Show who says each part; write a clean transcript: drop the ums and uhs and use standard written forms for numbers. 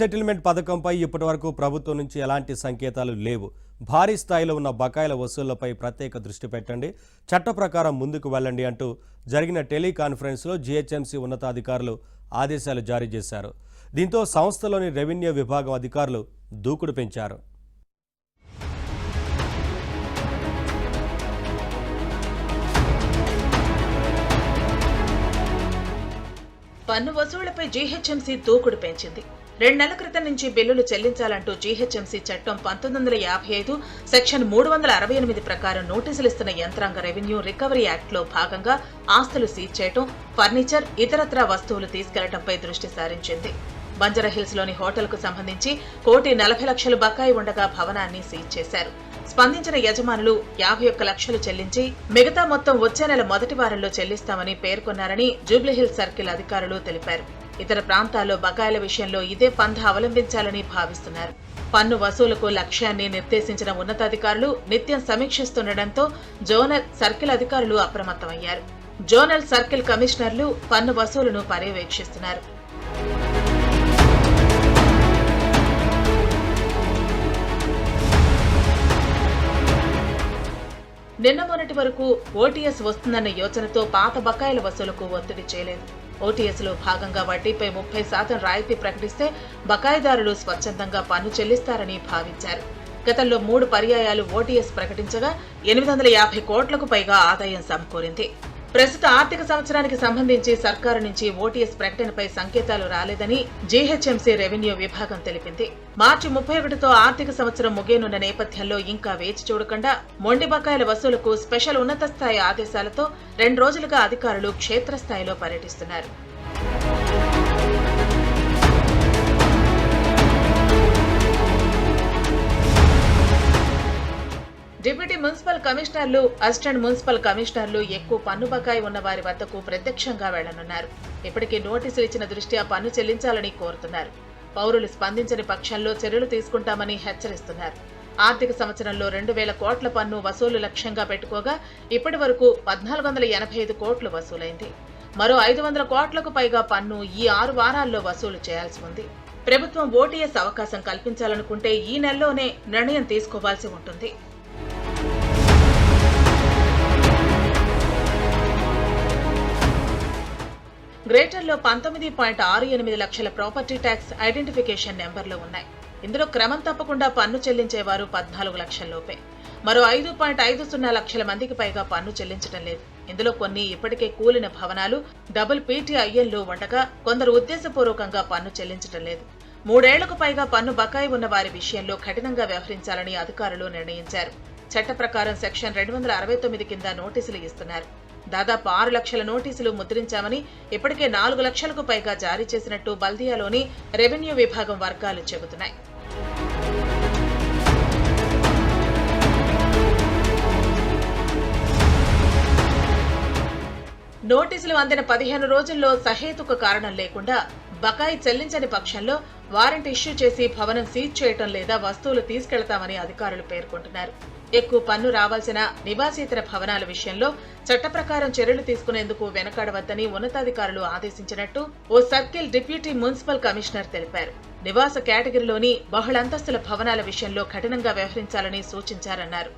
Speaker 1: Settlement పథకంపై ఇప్పటివరకు ప్రభుత్వం నుంచి ఎలాంటి సంకేతాలు లేవు. భారీ స్థాయిలో ఉన్న బకాయిల వసూళ్లపై ప్రత్యేక దృష్టి పెట్టండి, చట్ట ప్రకారం ముందుకు వెళ్ళండి అంటూ జరిగిన టెలికాన్ఫరెన్స్లో జీహెచ్ఎంసీ ఉన్నతాధికారులు ఆదేశాలు జారీ చేశారు. దీంతో సంస్థలోని రెవెన్యూ విభాగం అధికారులు దూకుడు పెంచారు.
Speaker 2: పన్ను వసూళ్లపై జీహెచ్ఎంసీ దూకుడు పెంచింది. 2 నెలల క్రితం నుంచి బిల్లులు చెల్లించాలంటూ జీహెచ్ఎంసీ చట్టం 1955 సెక్షన్ 368 ప్రకారం నోటీసులు ఇస్తున్న యంత్రాంగ రెవెన్యూ రికవరీ యాక్ట్ లో భాగంగా ఆస్తులు సీజ్ చేయటం, ఫర్నిచర్, ఇతరత్రా వస్తువులు తీసుకెళ్లడంపై దృష్టి సారించింది. బంజారాహిల్స్ లోని హోటల్ కు సంబంధించి 1,40,00,000 బకాయి ఉండగా భవనాన్ని సీజ్ చేశారు. స్పందించిన యజమానులు 51 లక్షలు చెల్లించి మిగతా మొత్తం వచ్చే నెల మొదటి వారంలో చెల్లిస్తామని పేర్కొన్నారని జూబ్లీహిల్స్ సర్కిల్ అధికారులు తెలిపారు. ఇతర ప్రాంతాల్లో బకాయిల విషయంలో ఇదే పంథా అవలంబించాలని భావిస్తున్నారు. పన్ను వసూలుకు లక్ష్యాన్ని నిర్దేశించిన ఉన్నతాధికారులు నిత్యం సమీక్షిస్తుండటంతో జోనల్, సర్కిల్ అధికారులు అప్రమత్తమయ్యారు. జోనల్, సర్కిల్ కమిషనర్లు పన్ను వసూలును పర్యవేక్షిస్తున్నారు. నిన్న మొన్నటి వరకు ఓటీఎస్ వస్తుందన్న యోచనతో పాత బకాయిల వసూలుకు ఒత్తిడి చేయలేదు. ఓటీఎస్ లో భాగంగా వడ్డీపై 30% రాయితీ ప్రకటిస్తే బకాయిదారులు స్వచ్ఛందంగా పన్ను చెల్లిస్తారని భావించారు. గతంలో 3 పర్యాయాలు ఓటీఎస్ ప్రకటించగా 850 కోట్లకు పైగా ఆదాయం సమకూరింది. ప్రస్తుత ఆర్థిక సంవత్సరానికి సంబంధించి సర్కారు నుంచి ఓటీఎస్ ప్రకటనపై సంకేతాలు రాలేదని జీహెచ్ఎంసీ రెవెన్యూ విభాగం తెలిపింది. మార్చి 31తో ఆర్థిక సంవత్సరం ముగియనున్న నేపథ్యంలో ఇంకా వేచి చూడకుండా మొండి బకాయిల వసూలుకు స్పెషల్ ఉన్నత స్థాయి ఆదేశాలతో 2 రోజులుగా అధికారులు క్షేత్రస్థాయిలో పర్యటిస్తున్నారు. డిప్యూటీ మున్సిపల్ కమిషనర్లు, అసిస్టెంట్ మున్సిపల్ కమిషనర్లు ఎక్కువ పన్ను బకాయి ఉన్న వారి వద్దకు ప్రత్యక్షంగా వెళ్లనున్నారు. ఇప్పటికీ నోటీసులు ఇచ్చిన దృష్ట్యా పన్ను చెల్లించాలని కోరుతున్నారు. పౌరులు స్పందించని పక్షంలో చర్యలు తీసుకుంటామని హెచ్చరిస్తున్నారు. ఆర్థిక సంవత్సరంలో 2,000 కోట్ల పన్ను వసూలు లక్ష్యంగా పెట్టుకోగా ఇప్పటి వరకు 1,485 కోట్లు వసూలైంది. మరో 500 కోట్లకు పైగా పన్ను ఈ 6 వారాల్లో వసూలు చేయాల్సి ఉంది. ప్రభుత్వం ఓటీఎస్ అవకాశం కల్పించాలనుకుంటే ఈ నెలలోనే నిర్ణయం తీసుకోవాల్సి ఉంటుంది. గ్రేటర్లో 19.68 లక్షల ప్రాపర్టీ ట్యాక్స్ ఐడెంటిఫికేషన్ నెంబర్లు ఉన్నాయి. ఇందులో క్రమం తప్పకుండా పన్ను చెల్లించేవారు 14 లక్షల లోపే. మరో 5.50 లక్షల మందికి పైగా పన్ను చెల్లించడం లేదు. ఇందులో కొన్ని ఇప్పటికే కూలిన భవనాలు, డబుల్ పీటీఐఎన్లు ఉండగా కొందరు ఉద్దేశపూర్వకంగా పన్ను చెల్లించడం లేదు. 3 ఏళ్లకు పైగా పన్ను బకాయి ఉన్న వారి విషయంలో కఠినంగా వ్యవహరించాలని అధికారులు నిర్ణయించారు. చట్ట ప్రకారం సెక్షన్ 269 కింద నోటీసులు ఇస్తున్నారు. దాదాపు 6 లక్షల నోటీసులు ముద్రించామని, ఇప్పటికే 4 లక్షలకు పైగా జారీ చేసినట్టు బల్దియాలోని రెవెన్యూ విభాగం వర్గాలు చెబుతున్నాయి. నోటీసులు అందిన 15 రోజుల్లో సహేతుక కారణం లేకుండా బకాయి చెల్లించని పక్షంలో వారెంట్ ఇష్యూ చేసి భవనం సీజ్ చేయటం లేదా వస్తువులు తీసుకెళ్తామని అధికారులు పేర్కొంటున్నారు. ఎక్కువ పన్ను రావాల్సిన నివాసేతర భవనాల విషయంలో చట్ట ప్రకారం చర్యలు తీసుకునేందుకు వెనకాడవద్దని ఉన్నతాధికారులు ఆదేశించినట్టు ఓ సర్కిల్ డిప్యూటీ మున్సిపల్ కమిషనర్ తెలిపారు. నివాస కేటగిరీలోని బహుళంతస్తుల భవనాల విషయంలో కఠినంగా వ్యవహరించాలని సూచించారన్నారు.